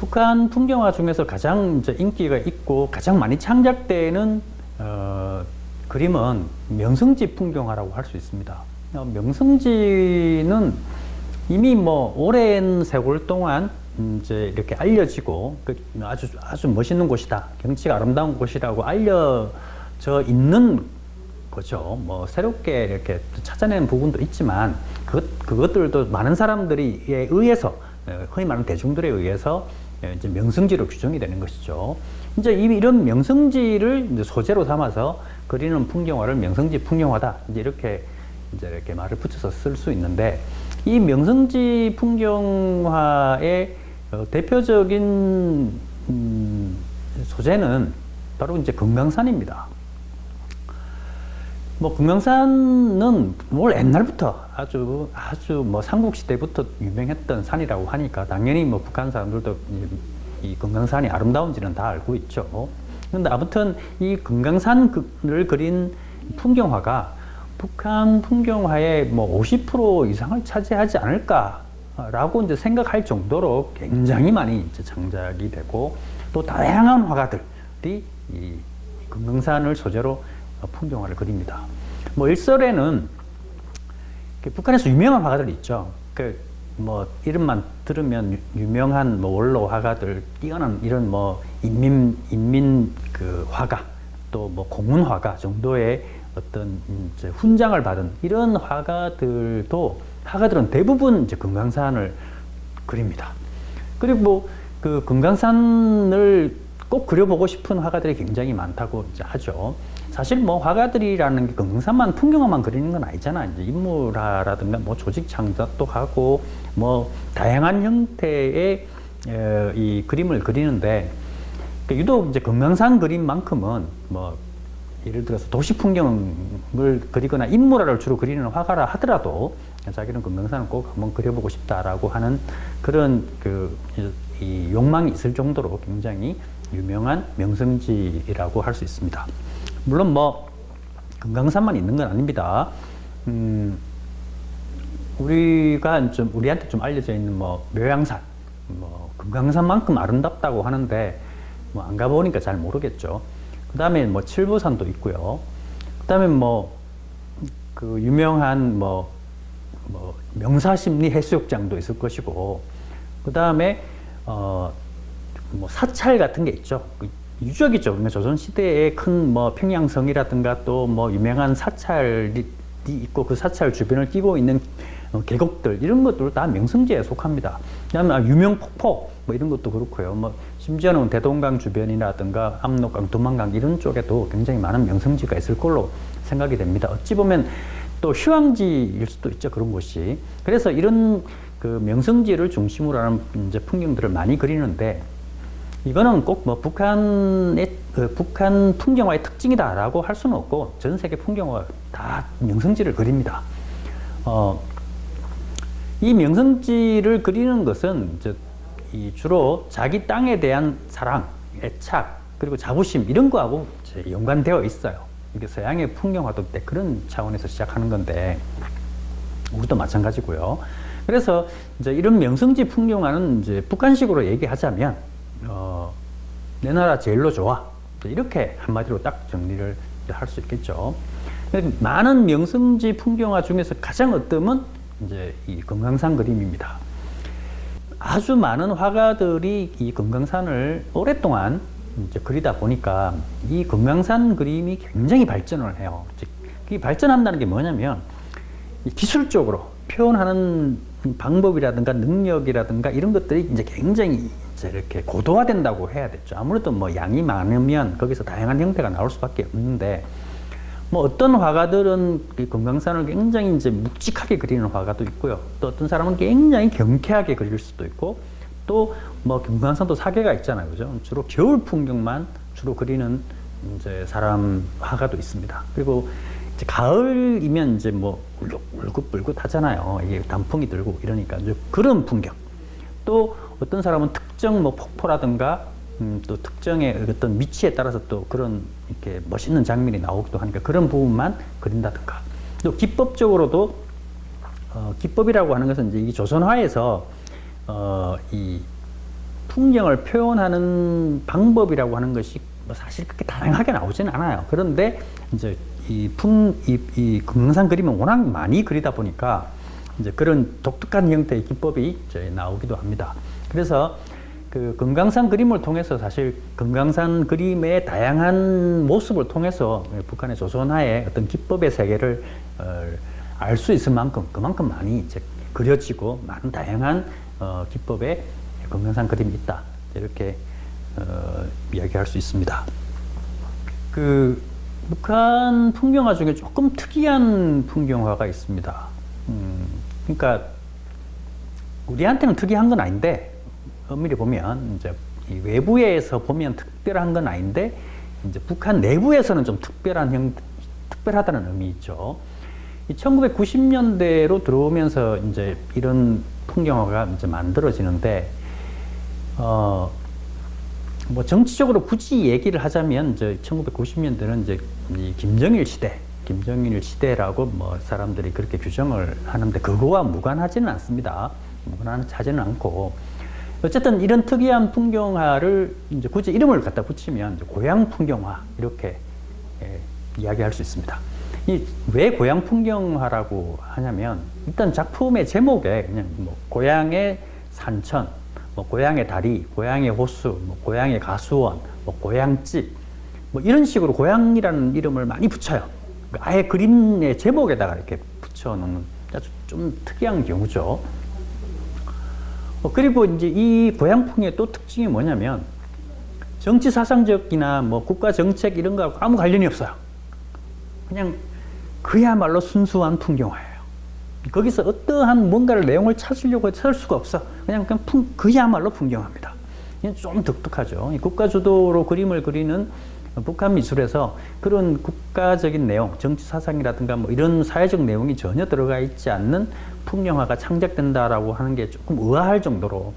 북한 풍경화 중에서 가장 이제 인기가 있고 가장 많이 창작되는 그림은 명성지 풍경화라고 할 수 있습니다. 명성지는 이미 뭐 오랜 세월 동안 이제 이렇게 알려지고 아주 멋있는 곳이다, 경치가 아름다운 곳이라고 알려져 있는 거죠. 뭐 새롭게 이렇게 찾아낸 부분도 있지만 그것들도 많은 사람들이 의해서, 흔히 말하는 대중들에 의해서 이제 명성지로 규정이 되는 것이죠. 이제 이런 명성지를 이제 소재로 삼아서 그리는 풍경화를 명성지 풍경화다, 이제 이렇게 말을 붙여서 쓸 수 있는데, 이 명성지 풍경화의 대표적인 소재는 바로 이제 금강산입니다. 뭐 금강산은 원래 옛날부터 아주 뭐 삼국시대부터 유명했던 산이라고 하니까 당연히 뭐 북한 사람들도 이 금강산이 아름다운지는 다 알고 있죠. 근데 아무튼 이 금강산을 그린 풍경화가 북한 풍경화의 뭐 50% 이상을 차지하지 않을까라고 이제 생각할 정도로 굉장히 많이 이제 창작이 되고, 또 다양한 화가들이 이 금강산을 소재로 풍경화를 그립니다. 뭐 일설에는 북한에서 유명한 화가들이 있죠. 뭐 이름만 들으면 유명한 뭐 원로 화가들, 뛰어난 이런 뭐 인민 그 화가, 또 뭐 공문 화가 정도의 어떤 이제 훈장을 받은 이런 화가들은 대부분 이제 금강산을 그립니다. 그리고 그 금강산을 꼭 그려보고 싶은 화가들이 굉장히 많다고 이제 하죠. 사실 뭐 화가들이라는 게 금강산만 풍경화만 그리는 건 아니잖아. 이제 인물화라든가 뭐 조직 창작도 하고 뭐 다양한 형태의 이 그림을 그리는데, 유독 이제 금강산 그림만큼은 뭐 예를 들어서 도시 풍경을 그리거나 인물화를 주로 그리는 화가라 하더라도 자기는 금강산을 꼭 한번 그려보고 싶다라고 하는 그런 이 욕망이 있을 정도로 굉장히 유명한 명성지라고 할 수 있습니다. 물론 뭐 금강산만 있는 건 아닙니다. 우리한테 좀 알려져 있는 뭐 묘양산, 뭐 금강산만큼 아름답다고 하는데 뭐 안 가보니까 잘 모르겠죠. 그 다음에 뭐 칠보산도 있고요. 그 다음에 뭐 그 유명한 뭐 명사심리 해수욕장도 있을 것이고, 그 다음에 뭐 사찰 같은 게 있죠. 유적이죠. 그러면 조선 시대에 큰 뭐 평양성이라든가 또 뭐 유명한 사찰이 있고 그 사찰 주변을 끼고 있는 계곡들, 이런 것들 다 명성지에 속합니다. 그다음에 유명 폭포 뭐 이런 것도 그렇고요. 뭐 심지어는 대동강 주변이라든가 압록강, 두만강 이런 쪽에도 굉장히 많은 명성지가 있을 걸로 생각이 됩니다. 어찌 보면 또 휴양지일 수도 있죠, 그런 곳이. 그래서 이런 그 명성지를 중심으로 하는 이제 풍경들을 많이 그리는데, 이거는 꼭 뭐 북한 풍경화의 특징이다라고 할 수는 없고, 전 세계 풍경화 다 명성지를 그립니다. 이 명성지를 그리는 것은 이제 주로 자기 땅에 대한 사랑, 애착, 그리고 자부심 이런 거하고 연관되어 있어요. 이게 서양의 풍경화도 때 그런 차원에서 시작하는 건데 우리도 마찬가지고요. 그래서 이제 이런 명성지 풍경화는 이제 북한식으로 얘기하자면 내 나라 제일로 좋아, 이렇게 한마디로 딱 정리를 할 수 있겠죠. 많은 명성지 풍경화 중에서 가장 어뜸은 이제 이 금강산 그림입니다. 아주 많은 화가들이 이 금강산을 오랫동안 이제 그리다 보니까 이 금강산 그림이 굉장히 발전을 해요. 이 발전한다는 게 뭐냐면 기술적으로 표현하는 방법이라든가 능력이라든가 이런 것들이 이제 굉장히 이제 이렇게 고도화된다고 해야 되죠. 아무래도 뭐 양이 많으면 거기서 다양한 형태가 나올 수밖에 없는데, 뭐 어떤 화가들은 금강산을 굉장히 이제 묵직하게 그리는 화가도 있고요. 또 어떤 사람은 굉장히 경쾌하게 그릴 수도 있고, 또 뭐 금강산도 사계가 있잖아요, 그죠? 주로 겨울 풍경만 주로 그리는 이제 화가도 있습니다. 그리고 이제 가을이면 이제 뭐 울긋불긋 하잖아요. 이게 단풍이 들고 이러니까 이제 그런 풍경. 또 어떤 사람은 특정 뭐 폭포라든가 또 특정의 어떤 위치에 따라서 또 그런 이렇게 멋있는 장면이 나오기도 하니까 그런 부분만 그린다든가. 또 기법적으로도 기법이라고 하는 것은 이제 이 조선화에서 이 풍경을 표현하는 방법이라고 하는 것이 뭐 사실 그렇게 다양하게 나오지는 않아요. 그런데 이제 이 금강산 그림은 워낙 많이 그리다 보니까 이제 그런 독특한 형태의 기법이 이제 나오기도 합니다. 그래서 그 금강산 그림을 통해서 사실 금강산 그림의 다양한 모습을 통해서 북한의 조선화의 어떤 기법의 세계를 알 수 있을 만큼 그만큼 많이 이제 그려지고 많은 다양한 기법의 금강산 그림이 있다. 이렇게 이야기할 수 있습니다. 그 북한 풍경화 중에 조금 특이한 풍경화가 있습니다. 그러니까 우리한테는 특이한 건 아닌데 엄밀히 보면 이제 이 외부에서 보면 특별한 건 아닌데 이제 북한 내부에서는 좀 특별하다는 의미 있죠. 1990년대로 들어오면서 이제 이런 풍경화가 이제 만들어지는데 뭐 정치적으로 굳이 얘기를 하자면 이제 1990년대는 이제 이 김정일 시대라고 뭐 사람들이 그렇게 규정을 하는데 그거와 무관하지는 않습니다. 무관하지는 않고 어쨌든 이런 특이한 풍경화를 이제 굳이 이름을 갖다 붙이면 이제 고향 풍경화 이렇게 이야기할 수 있습니다. 왜 고향 풍경화라고 하냐면 일단 작품의 제목에 그냥 뭐 고향의 산천, 뭐 고향의 다리, 고향의 호수, 뭐 고향의 가수원, 뭐 고향집 뭐 이런 식으로 고향이라는 이름을 많이 붙여요. 아예 그림의 제목에다가 이렇게 붙여놓는 아주 좀 특이한 경우죠. 그리고 이제 이 고향풍의 또 특징이 뭐냐면 정치 사상적이나 뭐 국가 정책 이런 거하고 아무 관련이 없어요. 그냥 그야말로 순수한 풍경화예요. 거기서 어떠한 뭔가를 내용을 찾으려고 찾을 수가 없어. 그냥 그야말로 풍경화입니다. 좀 독특하죠. 국가 주도로 그림을 그리는 북한 미술에서 그런 국가적인 내용, 정치 사상이라든가 뭐 이런 사회적 내용이 전혀 들어가 있지 않는 풍경화가 창작된다라고 하는 게 조금 의아할 정도로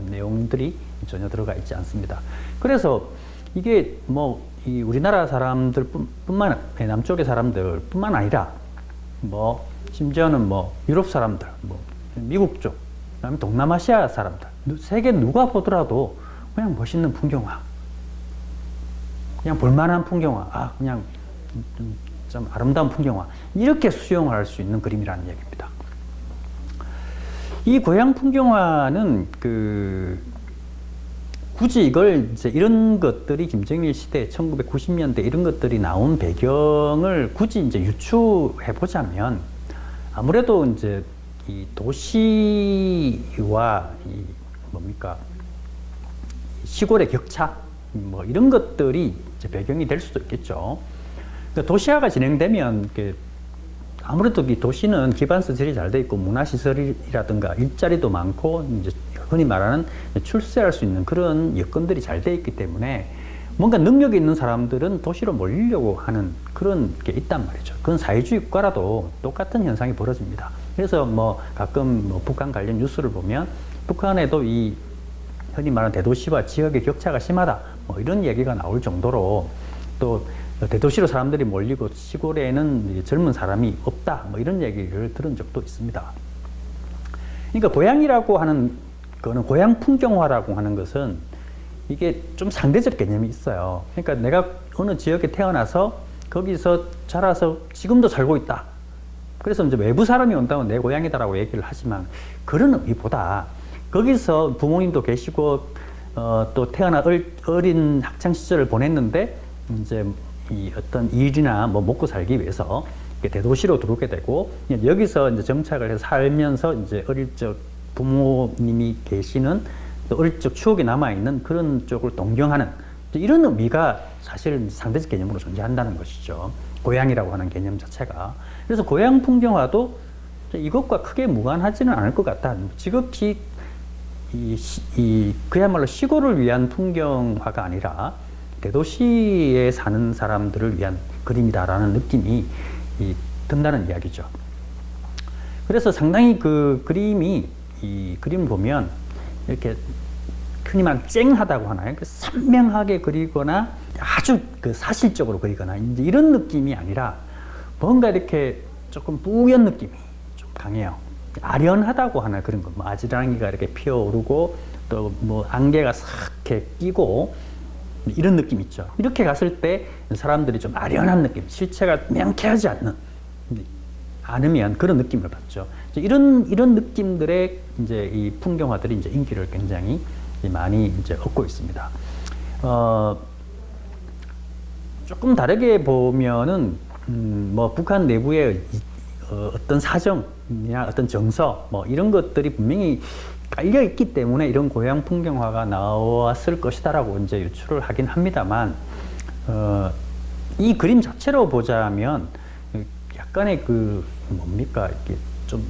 내용들이 전혀 들어가 있지 않습니다. 그래서 이게 뭐 이 우리나라 사람들 남쪽의 사람들 뿐만 아니라 뭐 심지어는 뭐 유럽 사람들, 뭐 미국 쪽, 그다음에 동남아시아 사람들, 세계 누가 보더라도 그냥 멋있는 풍경화, 그냥 볼만한 풍경화, 그냥 좀 아름다운 풍경화 이렇게 수용할 수 있는 그림이라는 얘기입니다. 이 고향 풍경화는 굳이 이걸 이제 이런 것들이 김정일 시대 1990년대 이런 것들이 나온 배경을 굳이 이제 유추해 보자면 아무래도 이제 이 도시와 이 뭡니까 시골의 격차 뭐 이런 것들이 이제 배경이 될 수도 있겠죠. 그러니까 도시화가 진행되면 아무래도 이 도시는 기반시설이 잘 돼 있고 문화시설이라든가 일자리도 많고 이제 흔히 말하는 출세할 수 있는 그런 여건들이 잘 돼 있기 때문에 뭔가 능력이 있는 사람들은 도시로 몰리려고 하는 그런 게 있단 말이죠. 그건 사회주의 국가라도 똑같은 현상이 벌어집니다. 그래서 뭐 가끔 뭐 북한 관련 뉴스를 보면 북한에도 이 흔히 말하는 대도시와 지역의 격차가 심하다 뭐 이런 얘기가 나올 정도로 또 대도시로 사람들이 몰리고 시골에는 젊은 사람이 없다 뭐 이런 얘기를 들은 적도 있습니다. 그러니까 고향이라고 하는 그거는 고향 풍경화라고 하는 것은 이게 좀 상대적 개념이 있어요. 그러니까 내가 어느 지역에 태어나서 거기서 자라서 지금도 살고 있다. 그래서 이제 외부 사람이 온다면 내 고향이다라고 얘기를 하지만 그런 의미보다 거기서 부모님도 계시고 또 태어나 어린 학창 시절을 보냈는데 이제 이 어떤 일이나 뭐 먹고 살기 위해서 대도시로 들어오게 되고 여기서 이제 정착을 해서 살면서 이제 어릴 적 부모님이 계시는 또 어릴 적 추억이 남아있는 그런 쪽을 동경하는 이런 의미가 사실 상대적 개념으로 존재한다는 것이죠. 고향이라고 하는 개념 자체가. 그래서 고향 풍경화도 이것과 크게 무관하지는 않을 것 같다. 지극히 그야말로 시골을 위한 풍경화가 아니라 대도시에 사는 사람들을 위한 그림이다라는 느낌이 든다는 이야기죠. 그래서 상당히 그 그림이 이 그림을 보면 이렇게 흔히 말하는 쨍하다고 하나요? 그 선명하게 그리거나 아주 그 사실적으로 그리거나 이제 이런 느낌이 아니라 뭔가 이렇게 조금 뿌연 느낌이 좀 강해요. 아련하다고 하나 그런 거. 뭐 아지랑이가 이렇게 피어오르고 또 뭐 안개가 싹 이렇게 끼고 이런 느낌 있죠. 이렇게 갔을 때 사람들이 좀 아련한 느낌, 실체가 명쾌하지 않으면 그런 느낌을 받죠. 이런 느낌들의 이제 이 풍경화들이 이제 인기를 굉장히 많이 이제 얻고 있습니다. 조금 다르게 보면은 뭐 북한 내부의 어떤 사정이나 어떤 정서 뭐 이런 것들이 분명히 깔려 있기 때문에 이런 고향 풍경화가 나왔을 것이다라고 이제 유추를 하긴 합니다만, 이 그림 자체로 보자면 약간의 그 뭡니까 이렇게 좀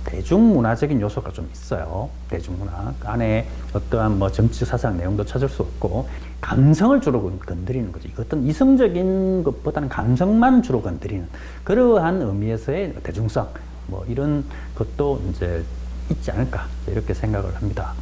대중문화적인 요소가 좀 있어요. 대중문화 안에 어떠한 뭐 정치 사상 내용도 찾을 수 없고 감성을 주로 건드리는 거죠. 어떤 이성적인 것보다는 감성만 주로 건드리는 그러한 의미에서의 대중성 뭐 이런 것도 이제 있지 않을까 이렇게 생각을 합니다.